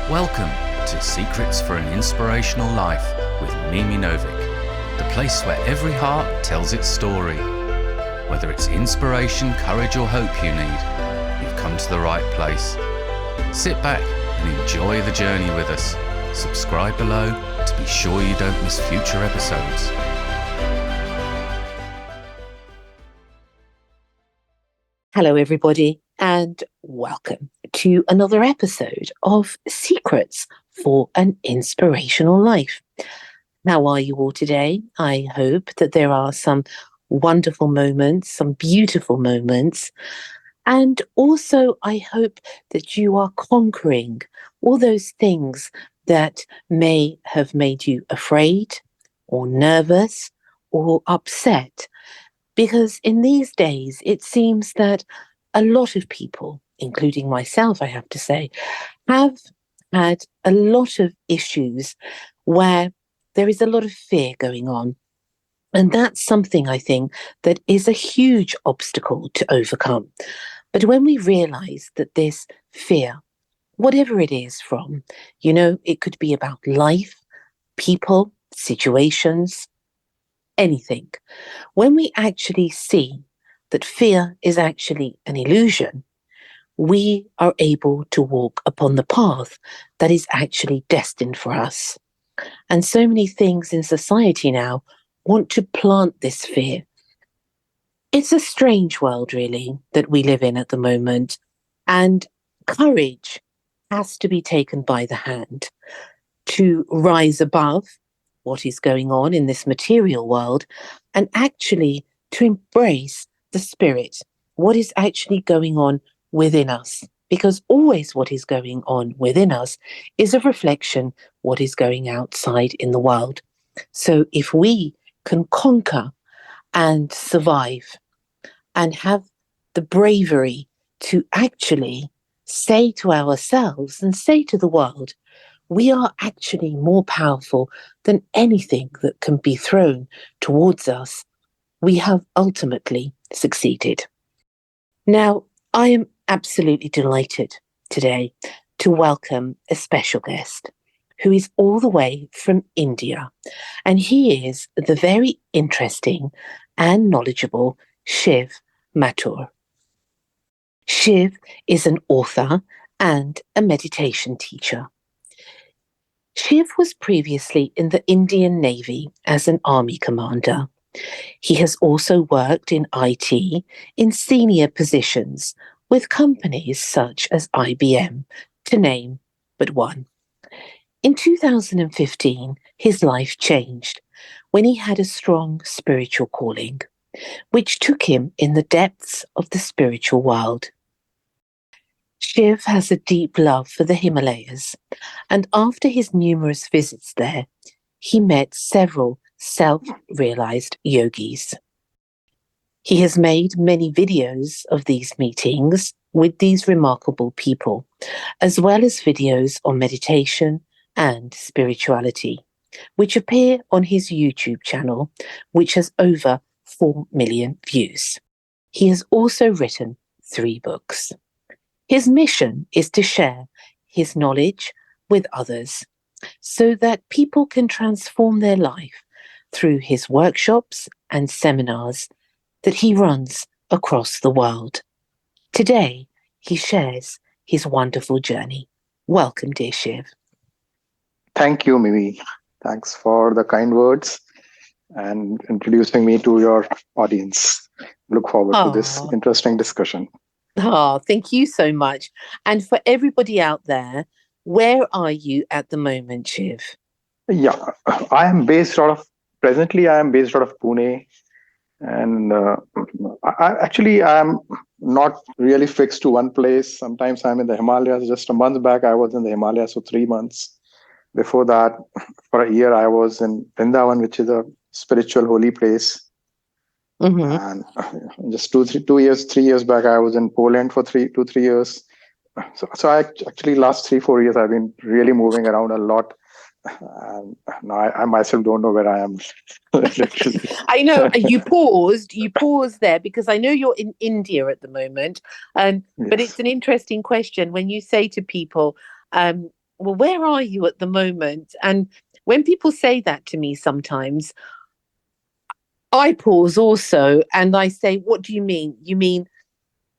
Welcome to Secrets for an Inspirational Life with Mimi Novic, the place where every heart tells its story. Whether it's inspiration, courage or hope you need, you've come to the right place. Sit back and enjoy the journey with us. Subscribe below to be sure you don't miss future episodes. Hello everybody and welcome to another episode of Secrets for an Inspirational Life. How are you all today? I hope that there are some wonderful moments, some beautiful moments, and also I hope that you are conquering all those things that may have made you afraid or nervous or upset. Because in these days, it seems that a lot of people, including myself, I have to say, have had a lot of issues where there is a lot of fear going on. And that's something I think that is a huge obstacle to overcome. But when we realize that this fear, whatever it is from, it could be about life, people, situations, anything. When we actually see that fear is actually an illusion, we are able to walk upon the path that is actually destined for us. And so many things in society now want to plant this fear. It's a strange world, really, that we live in at the moment. And courage has to be taken by the hand to rise above what is going on in this material world and actually to embrace the spirit, what is actually going on within us. Because always what is going on within us is a reflection what is going outside in the world. So if we can conquer and survive and have the bravery to actually say to ourselves and say to the world, we are actually more powerful than anything that can be thrown towards us, we have ultimately succeeded. Now, I am absolutely delighted today to welcome a special guest who is all the way from India, and he is the very interesting and knowledgeable Shiv Mathur. Shiv is an author and a meditation teacher. Shiv was previously in the Indian Navy as an army commander. He has also worked in IT in senior positions with companies such as IBM, to name but one. In 2015, his life changed when he had a strong spiritual calling, which took him in the depths of the spiritual world. Shiv has a deep love for the Himalayas, and after his numerous visits there, he met several self-realized yogis. He has made many videos of these meetings with these remarkable people, as well as videos on meditation and spirituality, which appear on his YouTube channel, which has over 4 million views. He has also written 3 books. His mission is to share his knowledge with others so that people can transform their life through his workshops and seminars that he runs across the world. Today, he shares his wonderful journey. Welcome, dear Shiv. Thank you, Mimi. Thanks for the kind words and introducing me to your audience. Look forward to this interesting discussion. Thank you so much. And for everybody out there, where are you at the moment, Shiv? Yeah, presently I am based out of Pune. And I'm not really fixed to one place. Sometimes I'm in the Himalayas. Just a month back, I was in the Himalayas for 3 months. Before that, for a year, I was in Vrindavan, which is a spiritual holy place. Mm-hmm. And just 3 years back, I was in Poland for 3 years. So I actually last 3-4 years, I've been really moving around a lot. And now I myself don't know where I am. I know you paused there because I know you're in India at the moment. But it's an interesting question when you say to people, well, where are you at the moment? And when people say that to me sometimes, I pause also and I say, what do you mean? You mean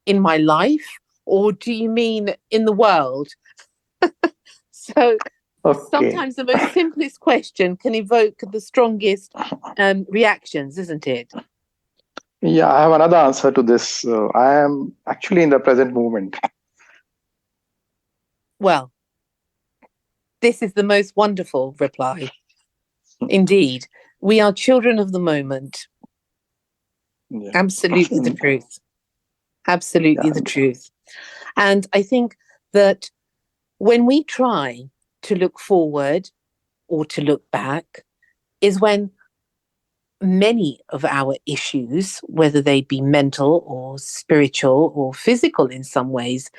in my life, or do you mean in the world? So Okay. sometimes the most simplest question can evoke the strongest reactions, isn't it? Yeah, I have another answer to this. I am actually in the present moment. Well, this is the most wonderful reply. Indeed, we are children of the moment. Yeah. Absolutely the truth. Absolutely Yeah. the truth. And I think that when we try to look forward or to look back, is when many of our issues, whether they be mental or spiritual or physical in some ways,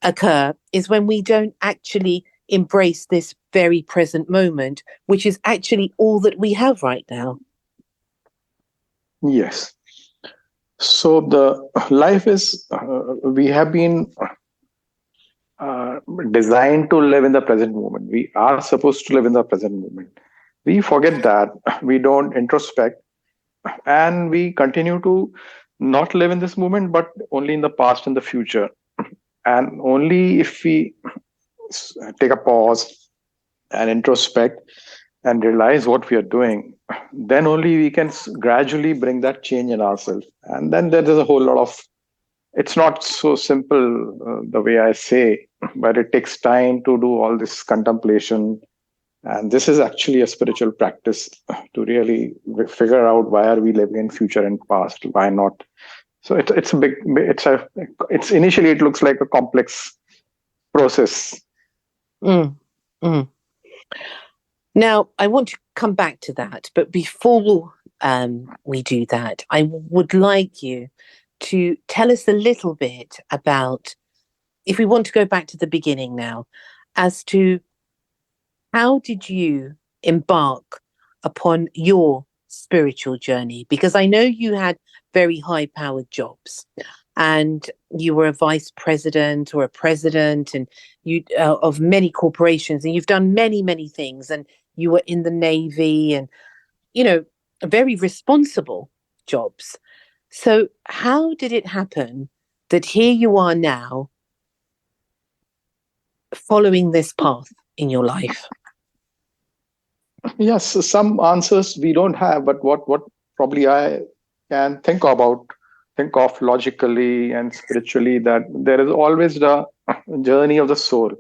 occur, is when we don't actually embrace this very present moment, which is actually all that we have right now. Yes. So the life is, we have been uh, designed to live in the present moment. We are supposed to live in the present moment. We forget that. We don't introspect, and we continue to not live in this moment, but only in the past and the future. And only if we take a pause and introspect and realize what we are doing, then only we can gradually bring that change in ourselves. And then there's a whole lot of, it's not so simple the way I say, but it takes time to do all this contemplation. And this is actually a spiritual practice to really figure out why are we living in future and past, why not. So it's a big, it's initially it looks like a complex process. Mm, mm. Now, I want to come back to that, but before we do that, I would like you to tell us a little bit about, if we want to go back to the beginning now, as to how did you embark upon your spiritual journey? Because I know you had very high powered jobs and you were a vice president or a president and you of many corporations, and you've done many things, and you were in the Navy, and you know, very responsible jobs. So how did it happen that here you are now following this path in your life? Yes, some answers we don't have, but what probably I can think of logically and spiritually, that there is always the journey of the soul.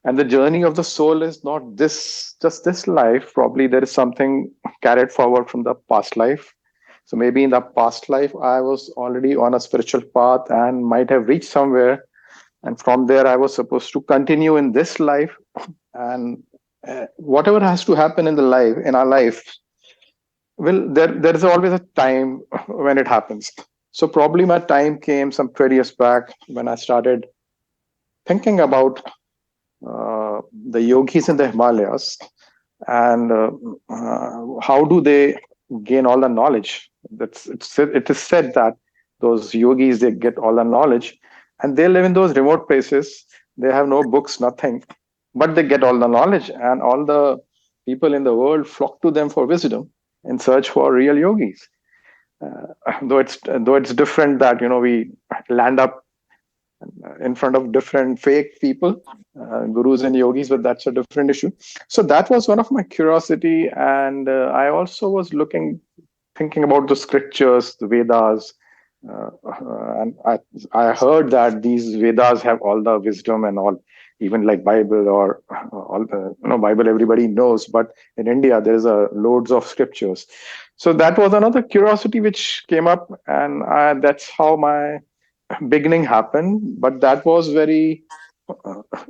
And the journey of the soul is not this just this life. Probably there is something carried forward from the past life. So maybe in the past life I was already on a spiritual path and might have reached somewhere, and from there I was supposed to continue in this life. And whatever has to happen in the life in our life, well, there is always a time when it happens. So probably my time came some 20 years back when I started thinking about the yogis in the Himalayas, and how do they gain all the knowledge. It is said that those yogis, they get all the knowledge, and they live in those remote places. They have no books, nothing, but they get all the knowledge, and all the people in the world flock to them for wisdom in search for real yogis. Though it's different that we land up in front of different fake people, gurus and yogis, but that's a different issue. So that was one of my curiosity, and I also was thinking about the scriptures, the Vedas, and I heard that these Vedas have all the wisdom and all, even like Bible or all the Bible everybody knows, but in India there's a loads of scriptures. So that was another curiosity which came up, and that's how my beginning happened. But that was very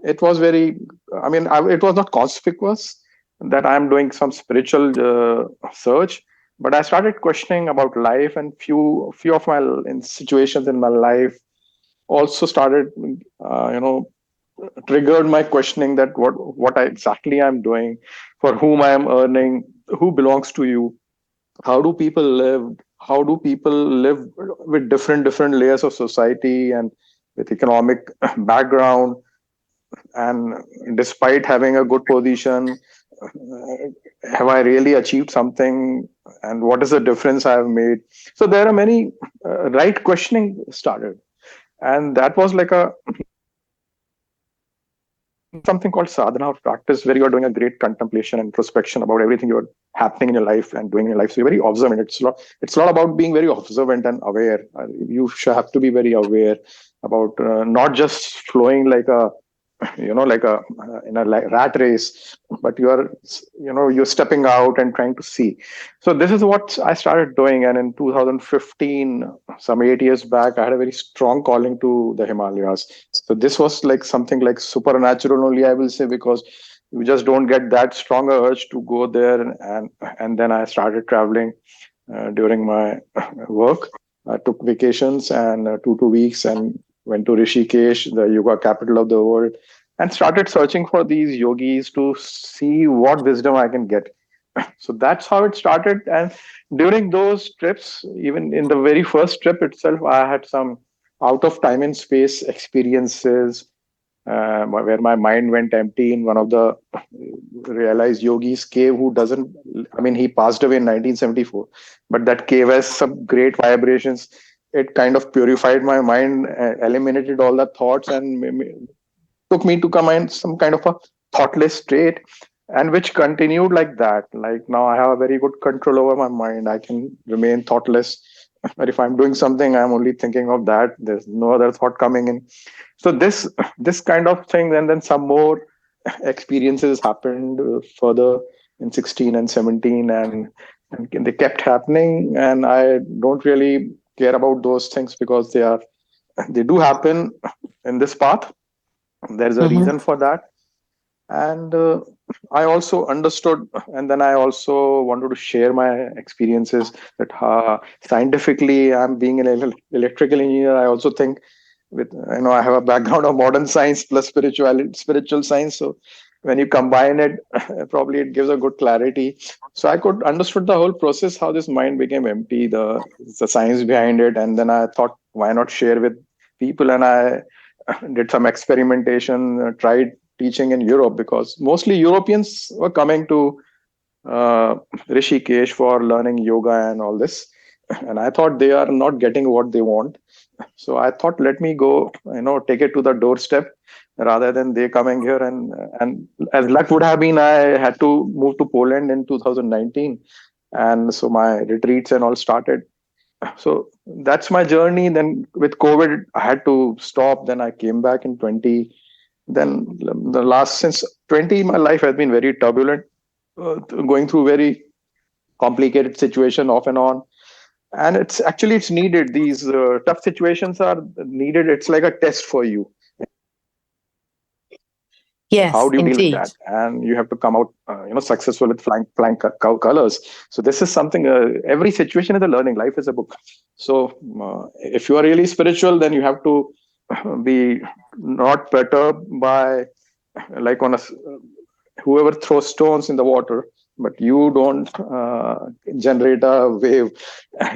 it was very it was not conspicuous that I'm doing some spiritual search, but I started questioning about life, and few of my situations in my life also started triggered my questioning that what exactly I'm doing, for whom I am earning, who belongs to you, how do people live, how do people live with different layers of society and with economic background. and despite having a good position, have I really achieved something? And what is the difference I have made? So there are many right questioning started. And that was like a something called sadhana or practice where you are doing a great contemplation and introspection about everything you're happening in your life and doing in your life. So you're very observant. It's not about being very observant and aware. You should have to be very aware about not just flowing like a like a in a rat race, but you're stepping out and trying to see. So this is what I started doing, and in 2015, some 8 years back, I had a very strong calling to the Himalayas. So this was like something like supernatural only, I will say, because you just don't get that strong urge to go there. And then I started traveling during my work. I took vacations and 2 weeks and went to Rishikesh, the yoga capital of the world, and started searching for these yogis to see what wisdom I can get. So that's how it started. And during those trips, even in the very first trip itself, I had some out of time and space experiences where my mind went empty in one of the realized yogis cave who doesn't, I mean, he passed away in 1974, but that cave has some great vibrations. It kind of purified my mind, eliminated all the thoughts, and took me to come in some kind of a thoughtless state, and which continued like that. Like now I have a very good control over my mind. I can remain thoughtless, but if I'm doing something, I'm only thinking of that. There's no other thought coming in. So this kind of thing, and then some more experiences happened further in 16 and 17, and they kept happening. And I don't really care about those things because they do happen in this path. There's a Mm-hmm. reason for that. And I also understood, and then I also wanted to share my experiences that scientifically, I'm being an electrical engineer. I also think with I have a background of modern science plus spiritual science. So when you combine it, probably it gives a good clarity. So I could understood the whole process, how this mind became empty, the science behind it, and then I thought, why not share with people? And I did some experimentation, tried teaching in Europe because mostly Europeans were coming to uh, Rishikesh for learning yoga and all this. And I thought they are not getting what they want. So I thought, let me go, take it to the doorstep rather than they coming here. And as luck would have been, I had to move to Poland in 2019. And so my retreats and all started. So that's my journey. Then with COVID, I had to stop. Then I came back in 20. Then the last since 20, my life has been very turbulent, going through very complicated situation off and on. And it's needed. These tough situations are needed. It's like a test for you. How Yes, do you deal with indeed. that? And you have to come out, successful with flying colors. So this is something. Every situation is a learning. Life is a book. So if you are really spiritual, then you have to be not perturbed by like whoever throws stones in the water, but you don't generate a wave.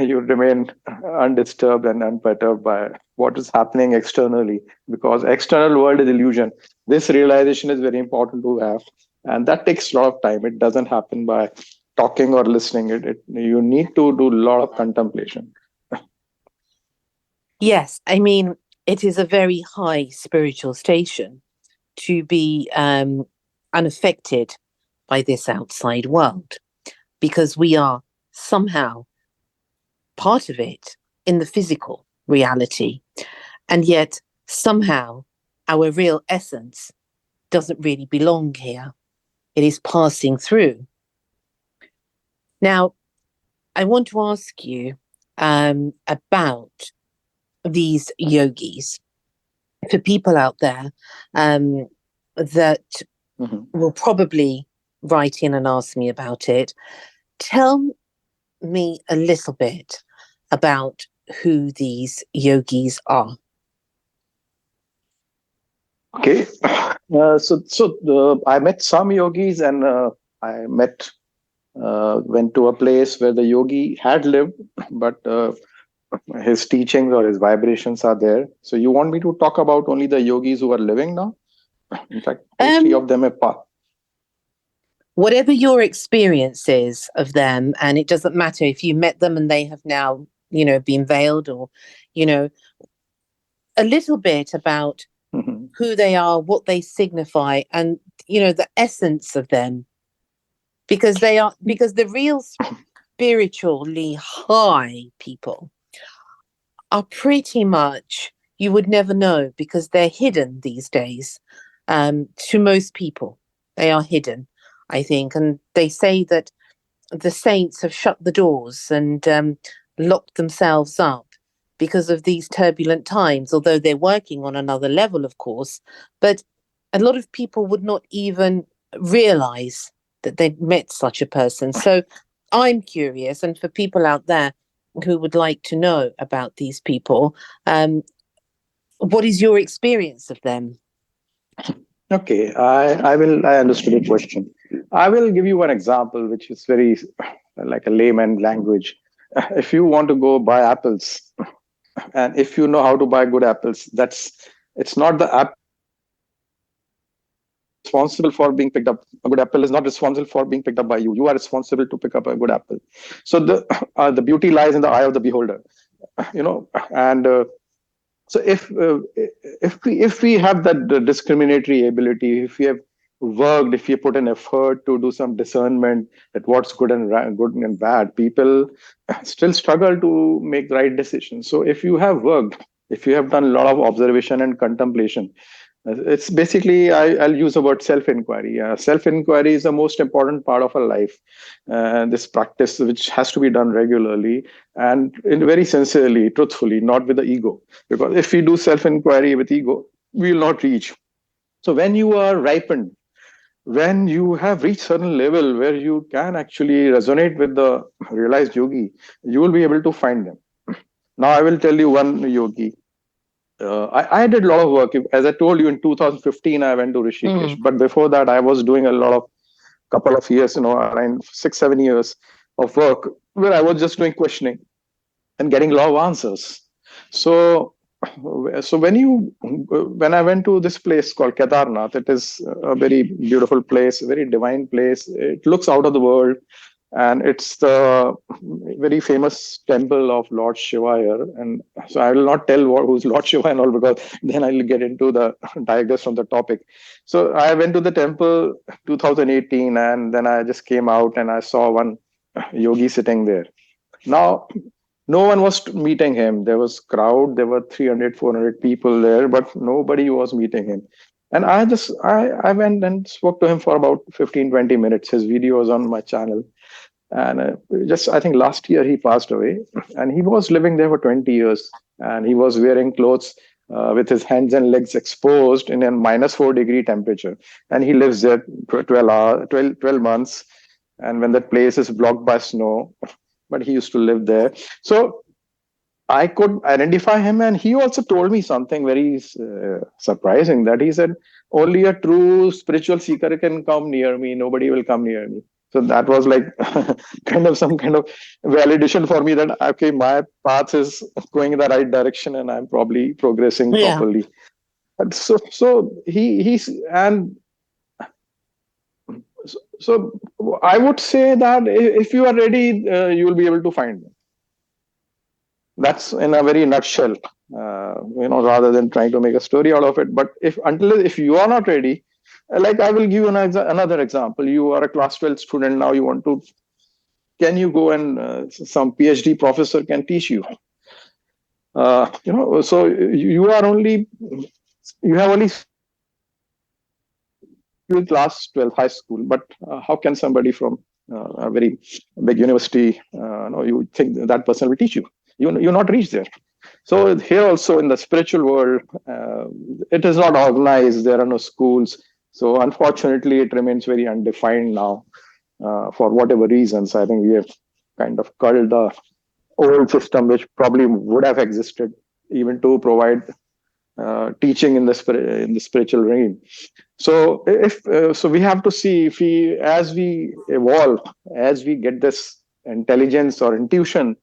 You remain undisturbed and unperturbed by what is happening externally, because external world is illusion. This realization is very important to have, and that takes a lot of time. It doesn't happen by talking or listening. You need to do a lot of contemplation. Yes, I mean, it is a very high spiritual station to be unaffected by this outside world because we are somehow part of it in the physical reality. And yet, somehow, our real essence doesn't really belong here. It is passing through. Now, I want to ask you about these yogis for people out there that will probably write in and ask me about it. Tell me a little bit about who these yogis are. Okay, I met some yogis, and I went to a place where the yogi had lived, but his teachings or his vibrations are there. So you want me to talk about only the yogis who are living now? In fact, two, three of them are whatever your experience is of them, and it doesn't matter if you met them and they have now, been veiled, or, a little bit about who they are, what they signify, and, the essence of them. Because the real spiritually high people are pretty much, you would never know, because they're hidden these days. To most people, they are hidden, I think. And they say that the saints have shut the doors and locked themselves up because of these turbulent times, although they're working on another level, of course. But a lot of people would not even realize that they'd met such a person. So I'm curious, and for people out there who would like to know about these people, what is your experience of them? Okay, I understood your question. I will give you one example, which is very like a layman language. If you want to go buy apples, and if you know how to buy good apples, it's not the app responsible for being picked up. A good apple is not responsible for being picked up by you. You are responsible to pick up a good apple. So the beauty lies in the eye of the beholder, and so if we have that discriminatory ability, if we have worked, if we put an effort to do some discernment at what's good and bad, people still struggle to make the right decisions. So if you have worked, if you have done a lot of observation and contemplation, it's basically, I'll use the word self-inquiry. Self-inquiry is the most important part of our life. This practice, which has to be done regularly and very sincerely, truthfully, not with the ego. Because if we do self-inquiry with ego, we will not reach. So when you are ripened, when you have reached certain level where you can actually resonate with the realized yogi, you will be able to find them. Now, I will tell you one yogi. I did a lot of work. As I told you, in 2015, I went to Rishikesh. But before that, I was doing a lot of couple of years, around 6-7 years of work where I was just doing questioning and getting a lot of answers. So when I went to this place called Kedarnath, it is a very beautiful place, a very divine place. It looks out of the world. And it's the very famous temple of Lord Shiva here. And so I will not tell who's Lord Shiva and all, because then I'll get into the digress from the topic. So I went to the temple 2018, and then I just came out and I saw one yogi sitting there. Now, no one was meeting him. There was crowd. There were 300-400 people there, but nobody was meeting him. And I went and spoke to him for about 15-20 minutes. His video was on my channel. And I think last year he passed away, and he was living there for 20 years, and he was wearing clothes with his hands and legs exposed in a -4 degree temperature. And he lives there 12 months. And when that place is blocked by snow, but he used to live there. So I could identify him, and he also told me something very surprising, that he said, only a true spiritual seeker can come near me. Nobody will come near me. So that was like some kind of validation for me that, okay, my path is going in the right direction and I'm probably progressing properly. And so I would say that if you are ready, you will be able to find them. That's in a very nutshell, rather than trying to make a story out of it. But if you are not ready, like I will give you another example. You are a class 12 student now. Can you go and some PhD professor can teach you? So you have only class 12 high school, but how can somebody from a very big university, you think that person will teach you? You not reach there. So here also in the spiritual world, it is not organized. There are no schools. So unfortunately, it remains very undefined now. For whatever reasons, I think we have kind of culled the old system, which probably would have existed even to provide teaching in the spiritual realm. So we have to see, as we evolve, as we get this intelligence or intuition,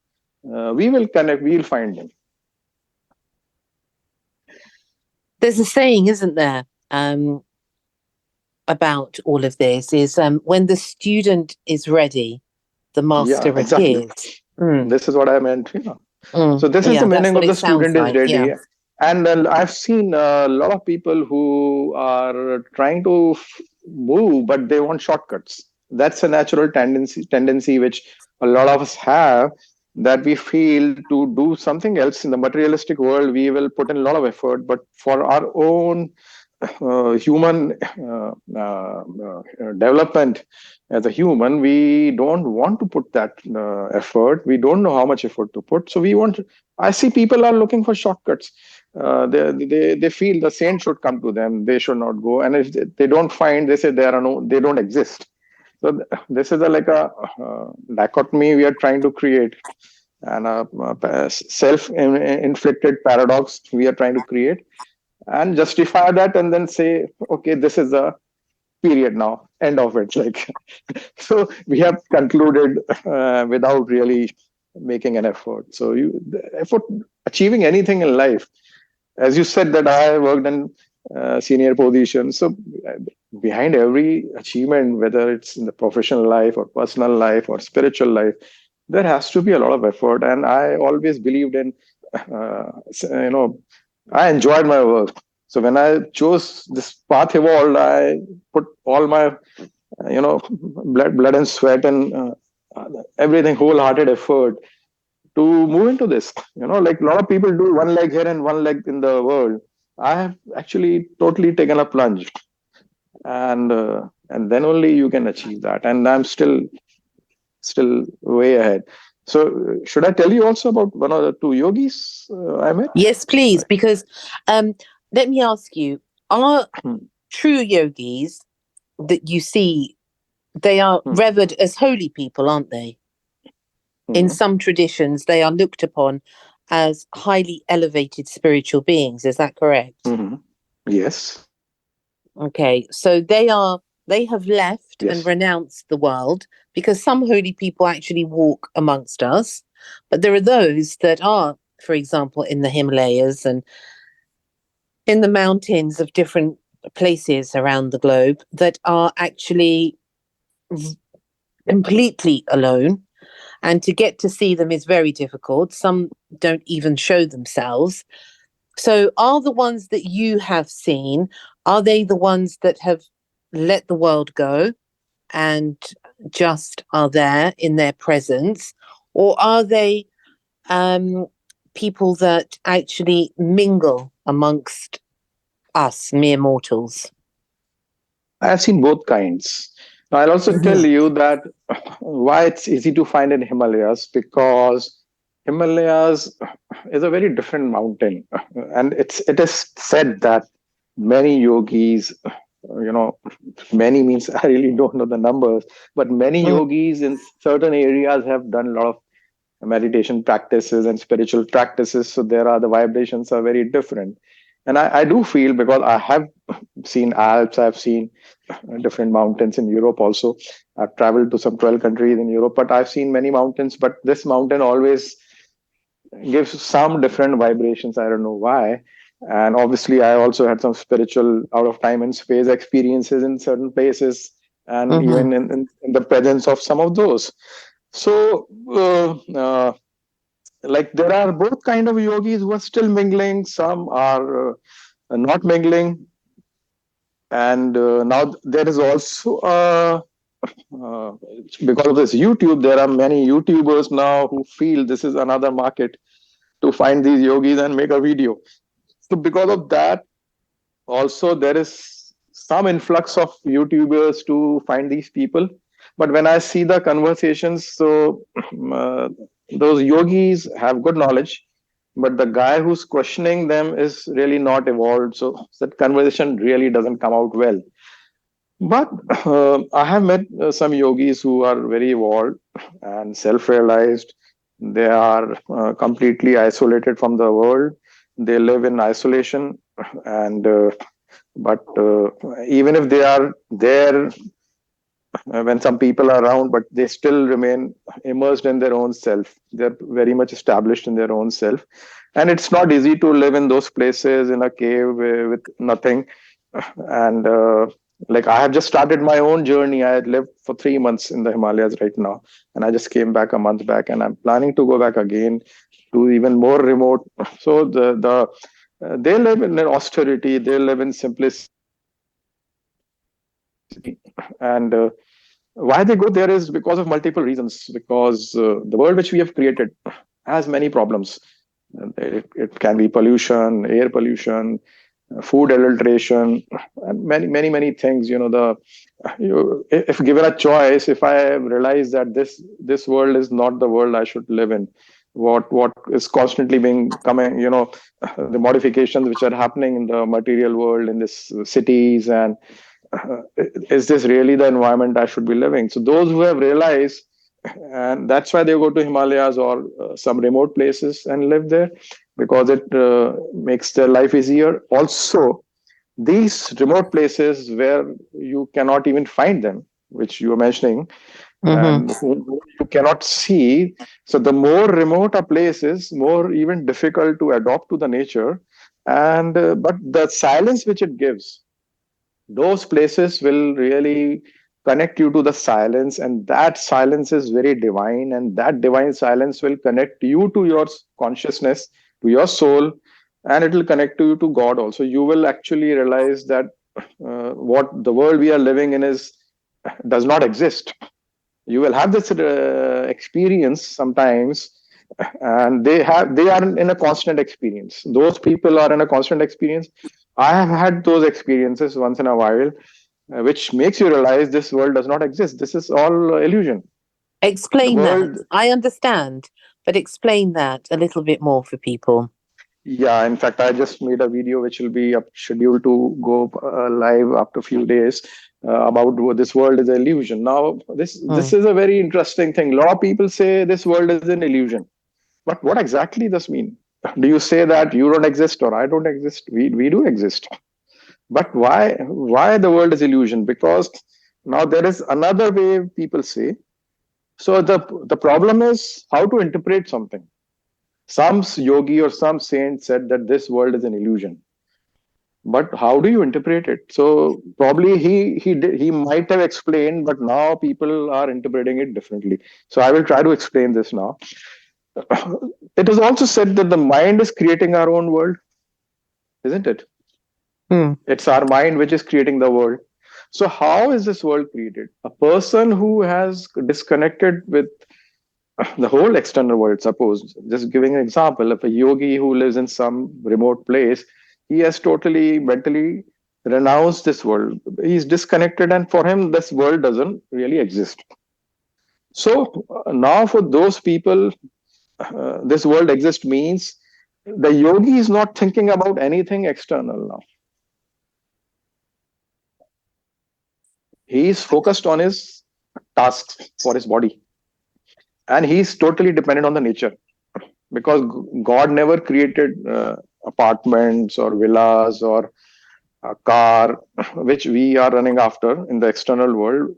we will connect. We will find them. There's a saying, isn't there? about all of this is when the student is ready, the master Yeah, exactly. appears. Mm, This is what I meant. So this is the yeah, that's meaning what of it the sounds student is like. Yeah. ready. And I've seen a lot of people who are trying to move, but they want shortcuts. That's a natural tendency which a lot of us have, that we feel to do something else in the materialistic world. We will put in a lot of effort, but for our own human development as a human, we don't want to put that effort. We don't know how much effort to put. So we want. I see people are looking for shortcuts. They feel the saint should come to them. They should not go. And if they don't find, they say there are no. They don't exist. So this is like a dichotomy we are trying to create, and a self-inflicted paradox we are trying to create, and justify that, and then say, okay, this is the period now, end of it. Like, so we have concluded without really making an effort. So the effort achieving anything in life, as you said that I worked in senior positions. So behind every achievement, whether it's in the professional life or personal life or spiritual life, there has to be a lot of effort. And I always believed in, you know, I enjoyed my work. So when I chose this path evolved, I put all my, blood and sweat and everything, wholehearted effort to move into this. Like a lot of people do one leg here and one leg in the world. I have actually totally taken a plunge, and then only you can achieve that. And I'm still way ahead. So should I tell you also about one of the two yogis I met? Yes, please. Because let me ask you: are true yogis that you see, they are revered as holy people, aren't they? In some traditions, they are looked upon as highly elevated spiritual beings. Is that correct? Yes. Okay, so they have left and renounced the world, because some holy people actually walk amongst us, but there are those that are, for example, in the Himalayas and in the mountains of different places around the globe, that are actually completely alone. And to get to see them is very difficult. Some don't even show themselves. So are the ones that you have seen, are they the ones that have let the world go and just are there in their presence? Or are they people that actually mingle amongst us mere mortals? I've seen both kinds. Now, I'll also tell you that why it's easy to find in Himalayas, because Himalayas is a very different mountain, and it is said that many yogis, many means I really don't know the numbers, but many yogis in certain areas have done a lot of meditation practices and spiritual practices. So the vibrations are very different. And I do feel, because I have seen Alps, I've seen different mountains in Europe also. I've traveled to some 12 countries in Europe, but I've seen many mountains. But this mountain always gives some different vibrations. I don't know why. And obviously, I also had some spiritual out of time and space experiences in certain places, and even in the presence of some of those. So, like there are both kind of yogis who are still mingling. Some are not mingling, and now there is also because of this YouTube, there are many YouTubers now who feel this is another market to find these yogis and make a video. So because of that, also there is some influx of YouTubers to find these people. But when I see the conversations, so those yogis have good knowledge, but the guy who's questioning them is really not evolved. So that conversation really doesn't come out well. But I have met some yogis who are very evolved and self-realized. They are completely isolated from the world. They live in isolation, and but even if they are there when some people are around, but they still remain immersed in their own self. They're very much established in their own self, and it's not easy to live in those places in a cave with nothing, and Like I have just started my own journey. I had lived for 3 months in the Himalayas right now, and I just came back a month back, and I'm planning to go back again to even more remote. So they live in austerity, they live in simplicity, and why they go there is because of multiple reasons. Because the world which we have created has many problems. It can be pollution, air pollution, food adulteration, and many things. If given a choice, if I realize that this world is not the world I should live in, what is constantly being coming, the modifications which are happening in the material world, in this cities, and is this really the environment I should be living? So those who have realized, and that's why they go to Himalayas or some remote places and live there, because it makes their life easier. Also, these remote places where you cannot even find them, which you were mentioning, Mm-hmm. and whom you cannot see. So the more remote a place is, more even difficult to adopt to the nature. And but the silence which it gives, those places will really connect you to the silence, and that silence is very divine, and that divine silence will connect you to your consciousness, to your soul, and it will connect you to God also. You will actually realize that what the world we are living in is does not exist. You will have this experience sometimes, and they are in a constant experience. Those people are in a constant experience. I have had those experiences once in a while, which makes you realize this world does not exist. This is all illusion. The Explain that. world, I understand, but explain that a little bit more for people. yeah. In fact, I just made a video which will be scheduled to go live after a few days about what this world is an illusion. Now, this Mm. is a very interesting thing. A lot of people say this world is an illusion, but what exactly does mean? Do you say that you don't exist or I don't exist? We do exist. But why the world is illusion? Because now there is another way people say. So the problem is how to interpret something. Some yogi or some saint said that this world is an illusion, but how do you interpret it? So probably he might have explained, but now people are interpreting it differently. So I will try to explain this now. It is also said that the mind is creating our own world, isn't it? Mm. It's our mind which is creating the world. So how is this world created? A person who has disconnected with the whole external world, suppose, just giving an example, of a yogi who lives in some remote place, he has totally mentally renounced this world. He's disconnected, and for him, this world doesn't really exist. So now, for those people, this world exists means the yogi is not thinking about anything external now. He is focused on his tasks for his body, and he's totally dependent on the nature, because God never created apartments or villas or a car which we are running after in the external world.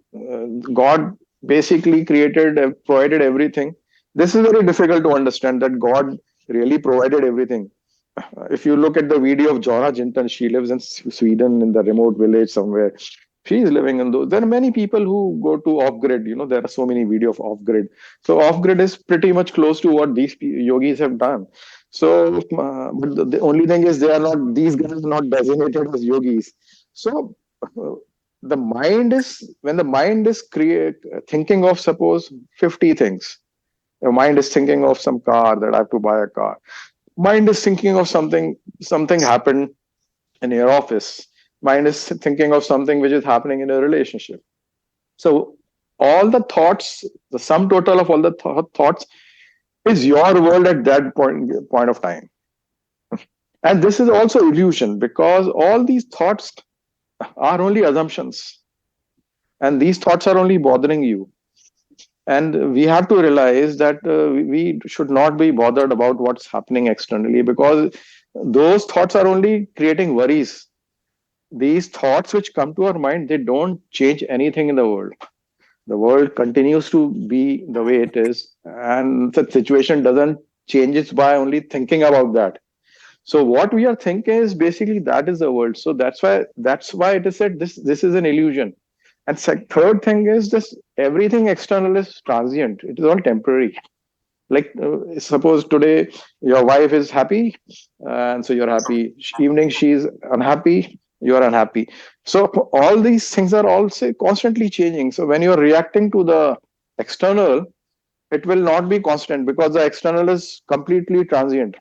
God basically created, provided everything. This is very difficult to understand, that God really provided everything. If you look at the video of Jora Jinton, she lives in Sweden in the remote village somewhere. She is living in those. There are many people who go to off grid. There are so many video of off grid. So off grid is pretty much close to what these yogis have done. So, but the only thing is they are not. These guys are not designated as yogis. So, the mind is when the mind is thinking of, suppose, 50 things. Your mind is thinking of some car, that I have to buy a car. Mind is thinking of something happened in your office. Mind is thinking of something which is happening in a relationship. So all the thoughts, the sum total of all the thoughts, is your world at that point of time. And this is also illusion, because all these thoughts are only assumptions, and these thoughts are only bothering you. And we have to realize that we should not be bothered about what's happening externally, because those thoughts are only creating worries. These thoughts which come to our mind, they don't change anything in the world. The world continues to be the way it is, and the situation doesn't change it by only thinking about that. So what we are thinking is basically that is the world. So that's why it is said this is an illusion. And third thing is this: everything external is transient. It is all temporary. Like suppose today your wife is happy, and so you're happy. Evening she's unhappy, you're unhappy. So all these things are also constantly changing. So when you're reacting to the external, it will not be constant because the external is completely transient.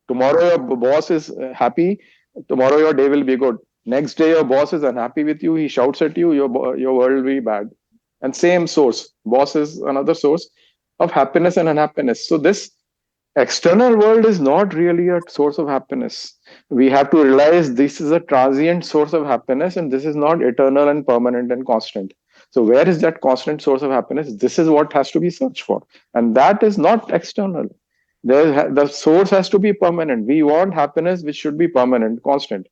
Tomorrow your boss is happy, tomorrow your day will be good. Next day your boss is unhappy with you, he shouts at you, your world will be bad. And same source, boss is another source of happiness and unhappiness. So this external world is not really a source of happiness. We have to realize this is a transient source of happiness, and this is not eternal and permanent and constant. So where is that constant source of happiness? This is what has to be searched for, and that is not external. The source has to be permanent. We want happiness which should be permanent, constant.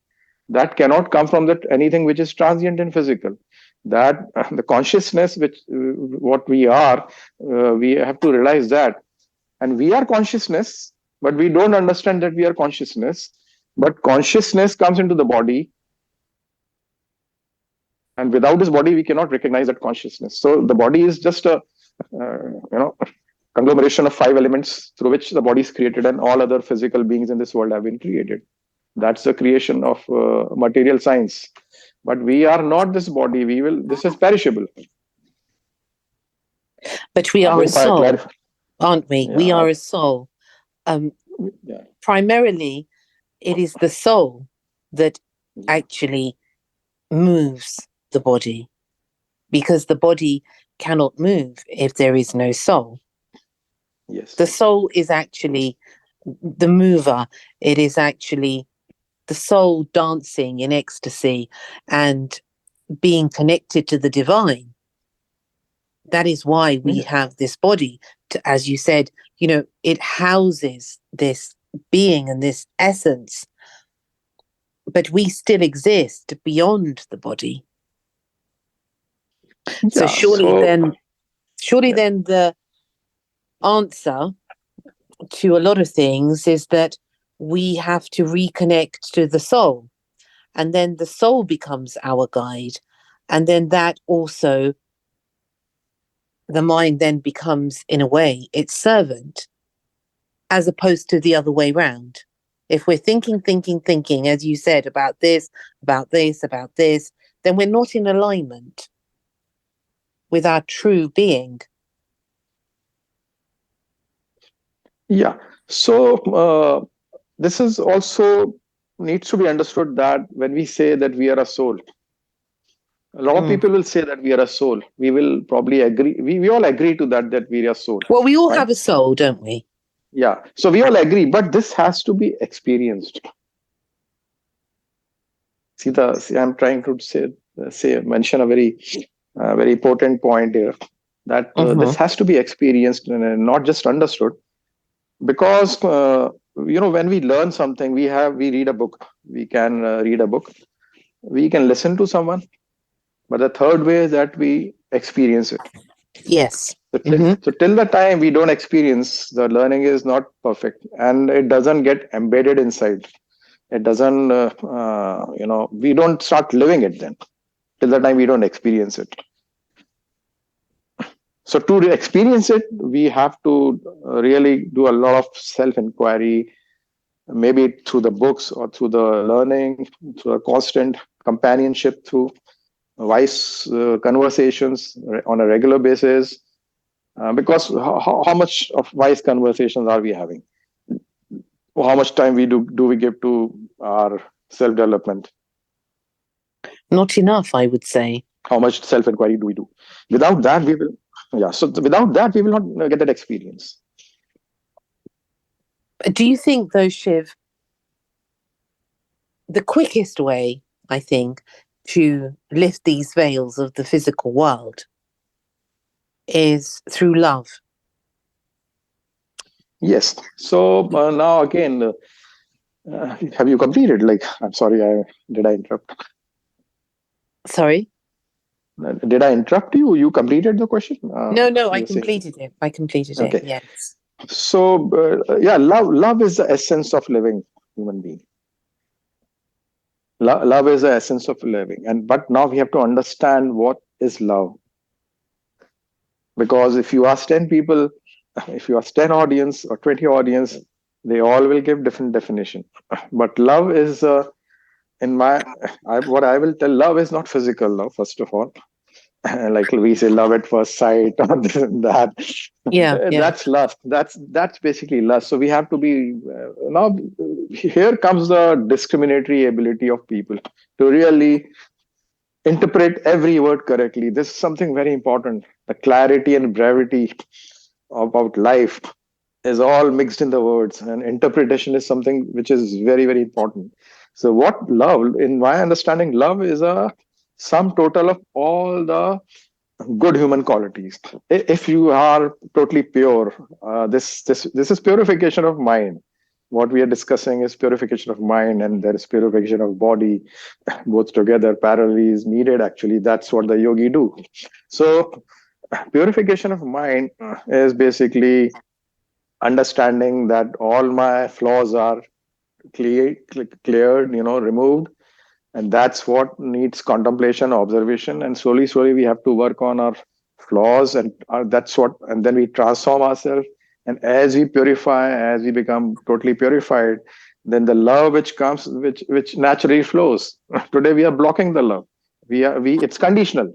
That cannot come from that anything which is transient and physical. That the consciousness which what we are, we have to realize that. And we are consciousness, but we don't understand that we are consciousness. But consciousness comes into the body, and without this body we cannot recognize that consciousness. So the body is just a conglomeration of 5 elements through which the body is created, and all other physical beings in this world have been created. That's the creation of material science. But we are not this body. This is perishable. But we are a soul, aren't we? Yeah. We are a soul. Yeah. Primarily, it is the soul that actually moves the body, because the body cannot move if there is no soul. Yes. The soul is actually the mover. It is actually the soul dancing in ecstasy and being connected to the divine. That is why we have this body, as you said, it houses this being and this essence, but we still exist beyond the body. So surely then the answer to a lot of things is that we have to reconnect to the soul, and then the soul becomes our guide, and then that also, the mind then becomes, in a way, its servant, as opposed to the other way round. If we're thinking, as you said, about this, then we're not in alignment with our true being. Yeah. So this is also needs to be understood that when we say that we are a soul, a lot of people will say that we are a soul. We will probably agree. We all agree to that we are a soul. Well, we all have a soul, don't we? Yeah. So we all agree, but this has to be experienced. See, I'm trying to mention a very important point here, that this has to be experienced and not just understood. Because when we learn something, we read a book. We can read a book. We can listen to someone. But the third way is that we experience it. Yes. So till the time we don't experience, the learning is not perfect, and it doesn't get embedded inside. It doesn't, we don't start living it then. Till the time we don't experience it. So to experience it, we have to really do a lot of self-inquiry, maybe through the books or through the learning, through a constant companionship, through wise conversations on a regular basis. Because how much of wise conversations are we having? How much time do we give to our self-development? Not enough, I would say. How much self-inquiry do we do? Without that, we will not get that experience. Do you think, though, Shiv, the quickest way, I think, to lift these veils of the physical world is through love? Yes. So now again, have you completed? I'm sorry, did I interrupt? Sorry? Did I interrupt you? You completed the question? No, I completed it. I completed it, yes. So yeah, love is the essence of living human being. Love is the essence of living, and but now we have to understand what is love. Because if you ask 10 people, if you ask 10 audience or 20 audience, they all will give different definition. But love is in my what I will tell, love is not physical love, first of all. Like we say love at first sight or this and that. Yeah, yeah. That's lust. That's basically lust. So we have to be now here comes the discriminatory ability of people to really interpret every word correctly. This is something very important. The clarity and brevity about life is all mixed in the words, and interpretation is something which is very, very important. So, what love, in my understanding, love is a sum total of all the good human qualities. If you are totally pure, this is purification of mind. What we are discussing is purification of mind, and there is purification of body. Both together, parallelly is needed. Actually, that's what the yogi do. So, purification of mind is basically understanding that all my flaws are cleared, removed, and that's what needs contemplation, observation, and slowly we have to work on our flaws, and that's what, and then we transform ourselves. And as we purify, as we become totally purified, then the love which comes, which naturally flows. Today we are blocking the love. We it's conditional.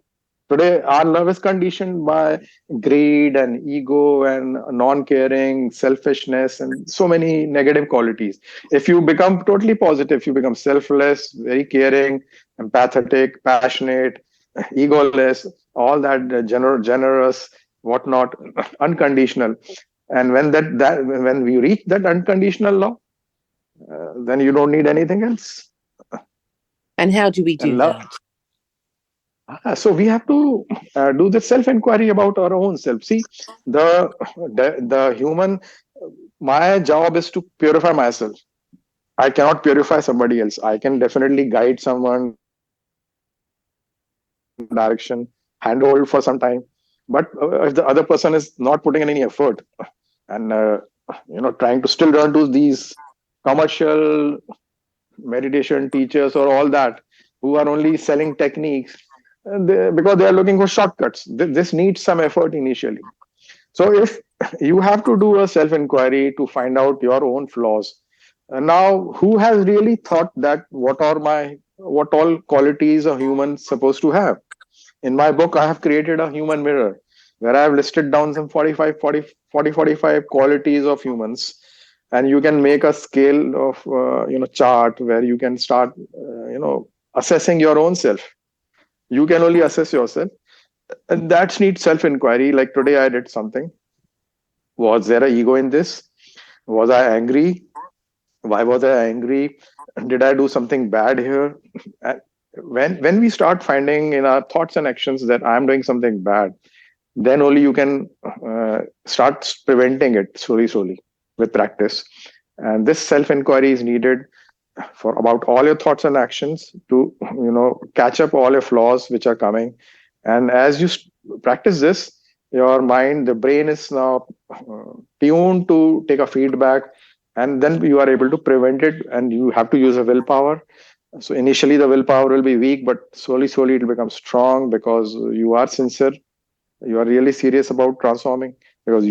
Today our love is conditioned by greed and ego and non-caring, selfishness, and so many negative qualities. If you become totally positive, you become selfless, very caring, empathetic, passionate, egoless, all that, generous, whatnot, unconditional. And when we reach that unconditional law, then you don't need anything else. And how do we And do love. that? So we have to do the self inquiry about our own self. See, the human. My job is to purify myself. I cannot purify somebody else. I can definitely guide someone, direction, handhold for some time. But if the other person is not putting in any effort and trying to still run to these commercial meditation teachers or all that who are only selling techniques because they are looking for shortcuts. This needs some effort initially. So if you have to do a self inquiry to find out your own flaws. Now, who has really thought that what all qualities a human supposed to have? In my book, I have created a human mirror where I have listed down some 45 qualities of humans. And you can make a scale of, chart where you can start, assessing your own self. You can only assess yourself. And that needs self inquiry. Like today, I did something. Was there an ego in this? Was I angry? Why was I angry? Did I do something bad here? And when we start finding in our thoughts and actions that I'm doing something bad, then only you can start preventing it slowly with practice. And this self inquiry is needed for about all your thoughts and actions to catch up all your flaws which are coming. And as you practice this, your mind, the brain is now tuned to take a feedback, and then you are able to prevent it. And you have to use a willpower. So initially the willpower will be weak, but slowly it will become strong because you are sincere, you are really serious about transforming, because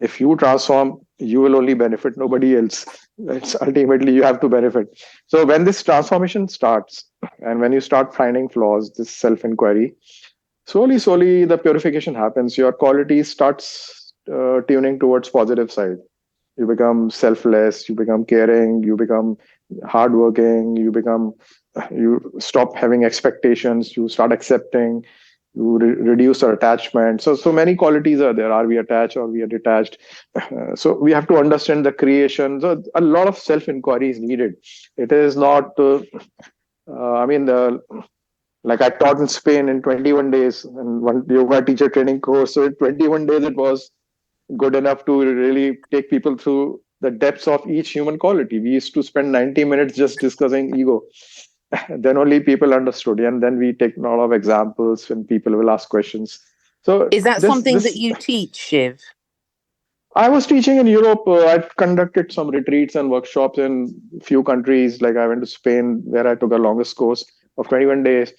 if you transform, you will only benefit, nobody else. It's ultimately you have to benefit. So when this transformation starts, and when you start finding flaws, this self inquiry, slowly the purification happens. Your quality starts tuning towards positive side. You become selfless, you become caring, you become hardworking, you stop having expectations, you start accepting, you reduce our attachment. So many qualities are there. Are we attached or we are detached? So we have to understand the creation. So a lot of self inquiry is needed. It is not I mean, like I taught in Spain in 21 days and one yoga teacher training course. So in 21 days it was good enough to really take people through the depths of each human quality. We used to spend 90 minutes just discussing ego. Then only people understood. And then we take a lot of examples when people will ask questions. So Is that this something that this you teach, Shiv? I was teaching in Europe. I conducted some retreats and workshops in few countries. Like I went to Spain, where I took a longest course of 21 days.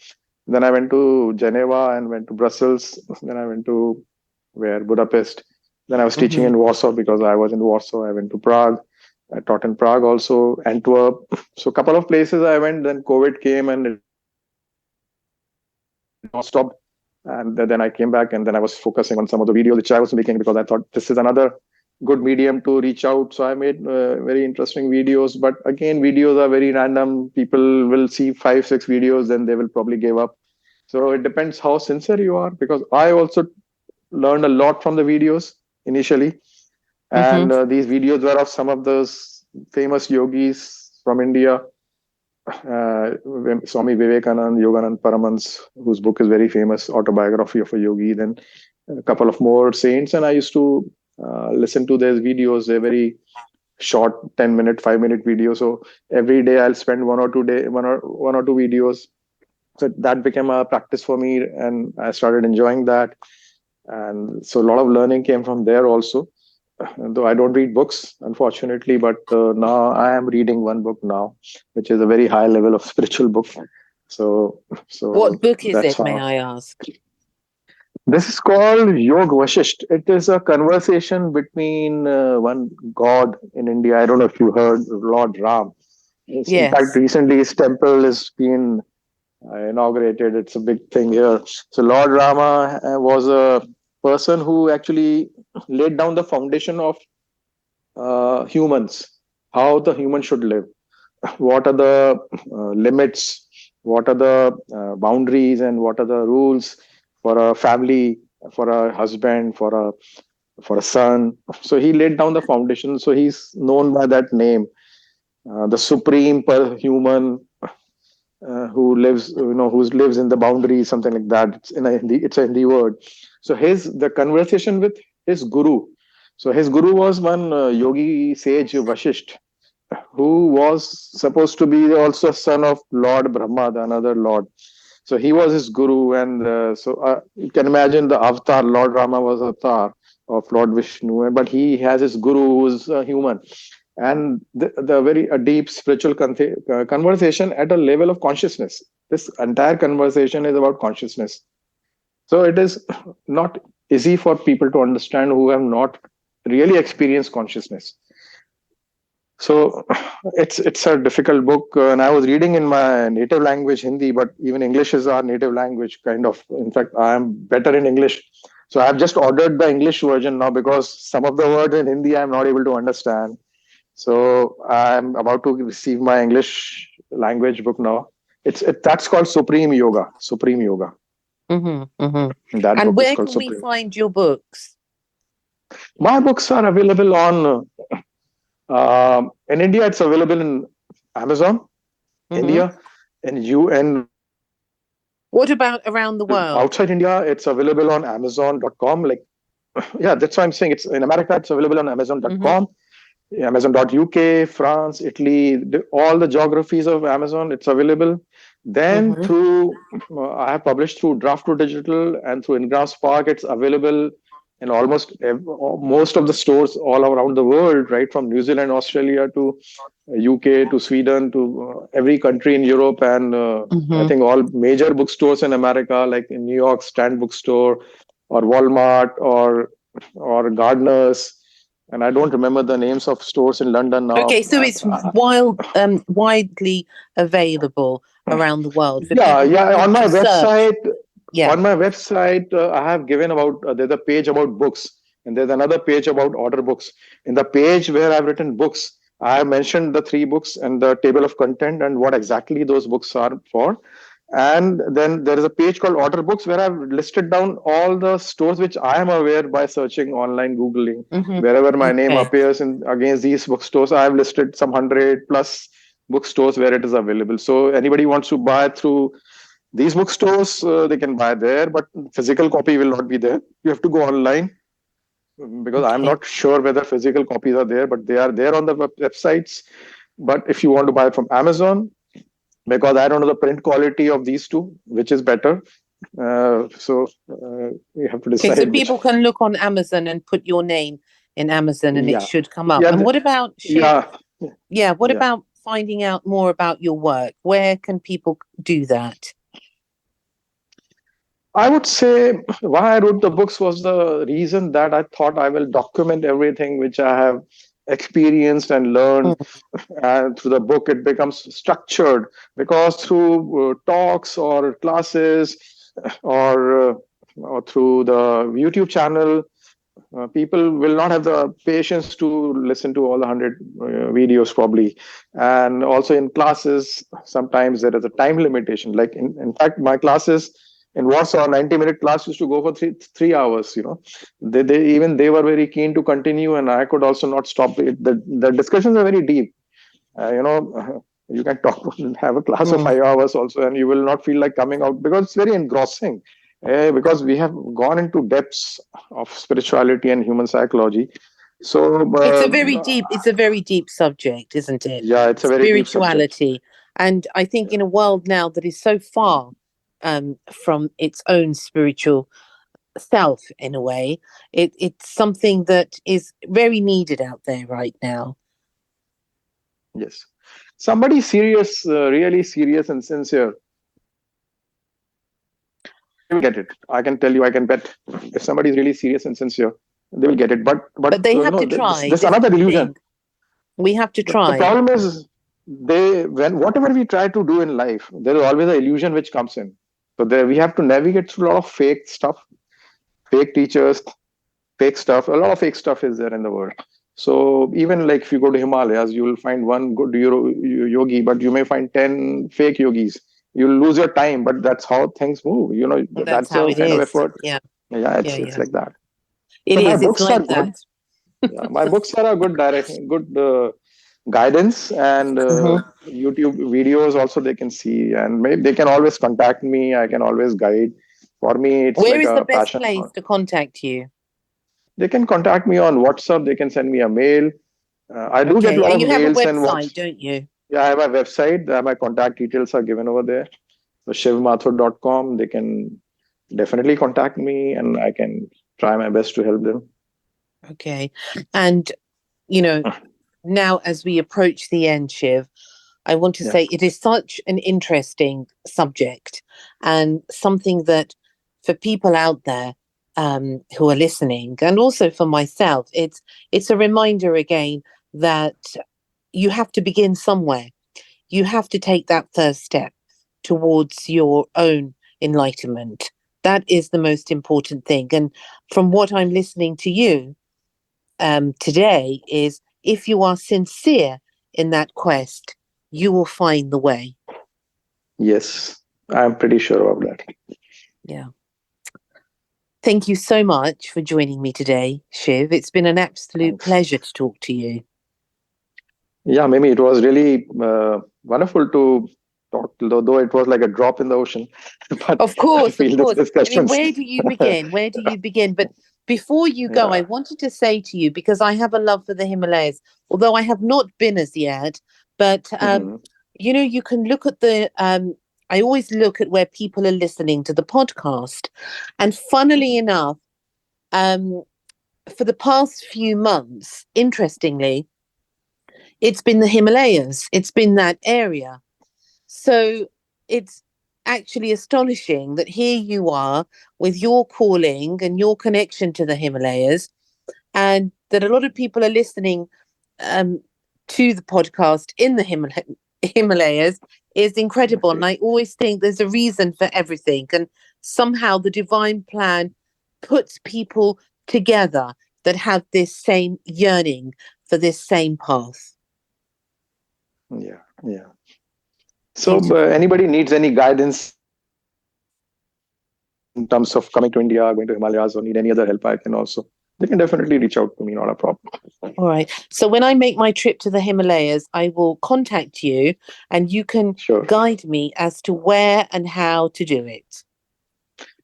Then I went to Geneva and went to Brussels. Then I went to Budapest. Then I was teaching Mm-hmm. in Warsaw because I was in Warsaw. I went to Prague. I taught in Prague also, Antwerp. So a couple of places I went. Then COVID came and it stopped. And then I came back and then I was focusing on some of the videos which I was making because I thought this is another good medium to reach out. So I made very interesting videos. But again, videos are very random. People will see 5, 6 videos, then they will probably give up. So it depends how sincere you are, because I also learned a lot from the videos initially. Mm-hmm. And these videos were of some of those famous yogis from India. Swami Vivekanand, Yoganand Paramans, whose book is very famous, Autobiography of a Yogi. Then a couple of more saints, and I used to listen to their videos. They're very short, 10-minute, 5-minute videos. So every day I'll spend one or two videos. So that became a practice for me, and I started enjoying that. And so a lot of learning came from there also. Though I don't read books, unfortunately, but now I am reading one book now, which is a very high level of spiritual book. So What book is that's it, may how. I ask? This is called Yog Vashisht. It is a conversation between one god in India. I don't know if you heard, Lord Ram. In fact, Yes. recently his temple is been inaugurated. It's a big thing here. So Lord Rama was a person who actually laid down the foundation of humans, how the human should live, what are the limits, what are the boundaries, and what are the rules for a family, for a husband, for a son. So he laid down the foundation. So he's known by that name, the supreme per human, who lives, who lives in the boundary, something like that. It's a Hindi word. So the conversation with his guru. So his guru was one yogi sage Vashisht, who was supposed to be also son of Lord Brahma, the another Lord. So he was his guru, and you can imagine the avatar. Lord Rama was avatar of Lord Vishnu, but he has his guru who's a human, and the very a deep spiritual conversation at a level of consciousness. This entire conversation is about consciousness. So it is not easy for people to understand who have not really experienced consciousness. So it's a difficult book, and I was reading in my native language Hindi, but even English is our native language, kind of. In fact, I am better in English, so I've just ordered the English version now because some of the words in Hindi I'm not able to understand. So I'm about to receive my English language book now. That's called Supreme Yoga. Supreme Yoga. Mm-hmm, mm-hmm. That And book is where called can we Supreme. find your books? My books are available on in India. It's available in Amazon. Mm-hmm. India and What about around the world? outside India, it's available on Amazon.com. Like, yeah, that's why I'm saying it's in America. It's available on Amazon.com, Amazon.uk, France, Italy, all the geographies of Amazon. It's available. Then Mm-hmm. through I have published through Draft to Digital and through Ingram Spark. It's available in almost most of the stores all around the world, right from New Zealand, Australia to UK to Sweden to every country in Europe, and I think all major bookstores in America, like in New York, Strand Bookstore or Walmart or Gardner's, and I don't remember the names of stores in London now. Okay, so it's widely available around the world for Yeah, people who yeah. want to search. Yeah. On my website, I have given about there's a page about books, and there's another page about order books. In the page where I've written books, I have mentioned the 3 books and the table of content and what exactly those books are for. And then there is a page called order books where I've listed down all the stores which I am aware by searching online, Googling, wherever my name appears in against these bookstores. I have listed some 100 plus bookstores where it is available. So anybody wants to buy through these bookstores, they can buy there, but physical copy will not be there. You have to go online, because I'm not sure whether physical copies are there, but they are there on the websites. But if you want to buy from Amazon, because I don't know the print quality of these two, which is better. So you have to decide. Okay, so people can look on Amazon and put your name in Amazon and it Yeah. should come up. Yeah. And what about Shiv? Yeah. Yeah, what Yeah. about finding out more about your work? Where can people do that? I would say why I wrote the books was the reason that I thought I will document everything which I have experienced and learned. Mm. And through the book, it becomes structured because through talks or classes or, uh, or through the YouTube channel, people will not have the patience to listen to all the 100 videos probably. And also in classes sometimes there is a time limitation, like in fact my classes in Warsaw, 90-minute class used to go for three hours. They were very keen to continue, and I could also not stop it. The discussions are very deep. You can talk have a class of Mm. 5 hours also, and you will not feel like coming out because it's very engrossing. Because we have gone into depths of spirituality and human psychology. So It's a very deep subject, isn't it? yeah, it's a very deep subject. Spirituality. And I think Yeah. in a world now that is so far from its own spiritual self, in a way, it's something that is very needed out there right now. Yes. Somebody serious, really serious and sincere, they will get it. I can tell you, I can bet. If somebody is really serious and sincere, they will get it. But But they have to this, try. this This is another the illusion. thing. We have to The try. problem is when whatever we try to do in life, there is always an illusion which comes in. So there we have to navigate through a lot of fake stuff, fake teachers, fake stuff. A lot of fake stuff is there in the world. So even like if you go to Himalayas, you will find one good yogi, but you may find 10 fake yogis. You'll lose your time, but that's how things move. That's That's how a it kind of is. effort. Yeah, Yeah, yeah, it's yeah. like that. It So my is. It's books are like good. that. Yeah, my books are a good direction, good guidance, and Mhm. YouTube videos also they can see, and maybe they can always contact me. I can always guide. For me, it's Where like is the a best passion. place to contact you? They can contact me on WhatsApp. They can send me a mail. I do get a Okay, lot and of you have a mails and website, WhatsApp. don't you? Yeah, I have a website. My contact details are given over there. So shivmathur.com. They can definitely contact me, and I can try my best to help them. Okay, and you know, now as we approach the end, Shiv, I want to Yeah. say it is such an interesting subject and something that for people out there who are listening, and also for myself, it's a reminder again that you have to begin somewhere. You have to take that first step towards your own enlightenment. That is the most important thing. And from what I'm listening to you today, is if you are sincere in that quest, you will find the way. Yes, I'm pretty sure of that. Yeah. Thank you so much for joining me today, Shiv. It's been an absolute Thanks. pleasure to talk to you. Yeah, Mimi, it was really wonderful to talk, though it was like a drop in the ocean. But Of I course, of feel this course. I mean, discussions. where do you begin? Where do you begin? But before you go, I Yeah. wanted to say to you, because I have a love for the Himalayas, although I have not been as yet, but Mhm. you can look at I always look at where people are listening to the podcast. And funnily Mhm. enough, um, for the past few months, interestingly, it's been the Himalayas, it's been that area. So it's actually astonishing that here you are with your calling and your connection to the Himalayas, and that a lot of people are listening um, to the podcast in the Himalayas is incredible. And Okay. I always think there's a reason for everything. And somehow the divine plan puts people together that have this same yearning for this same path. Yeah. Yeah. So, Beautiful. anybody needs any guidance in terms of coming to India, going to Himalayas, or need any other help, I can also. They can definitely reach out to me. Not a problem. All right. So when I make my trip to the Himalayas, I will contact you and you can Sure. guide me as to where and how to do it.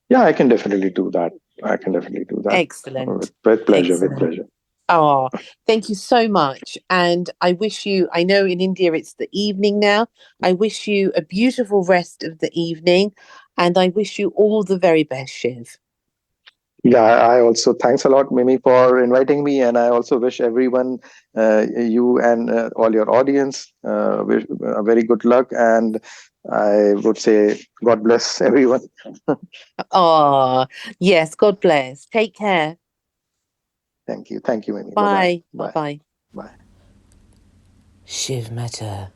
Yeah, I can definitely do that. I can definitely do that Excellent. with pleasure. With Excellent. pleasure. Oh, thank you so much. And I wish you, I know in India it's the evening now. I wish you a beautiful rest of the evening and I wish you all the very best, Shiv. Yeah, I also thanks a lot, Mimi, for inviting me, and I also wish everyone, you and all your audience, wish, very good luck, and I would say God bless everyone. Oh, yes, God bless. Take care. Thank you, Mimi. Bye-bye. Bye. Bye. Bye-bye. Bye. Shiv Mathur.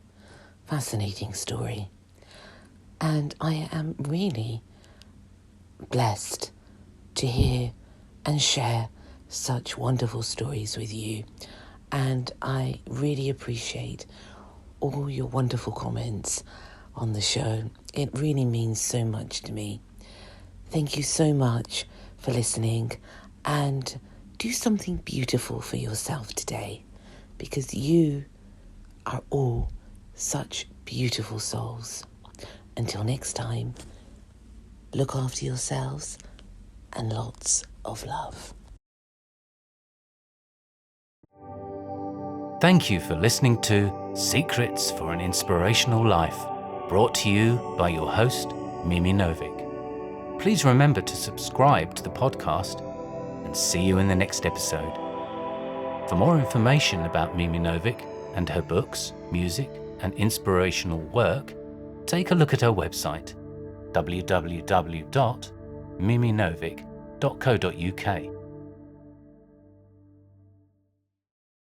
Fascinating story. And I am really blessed to hear and share such wonderful stories with you. And I really appreciate all your wonderful comments on the show. It really means so much to me. Thank you so much for listening, and do something beautiful for yourself today, because you are all such beautiful souls. Until next time, look after yourselves and lots of love. Thank you for listening to Secrets for an Inspirational Life, brought to you by your host, Mimi Novic. Please remember to subscribe to the podcast, and see you in the next episode. For more information about Mimi Novic and her books, music, and inspirational work, take a look at her website, www.miminovic.co.uk.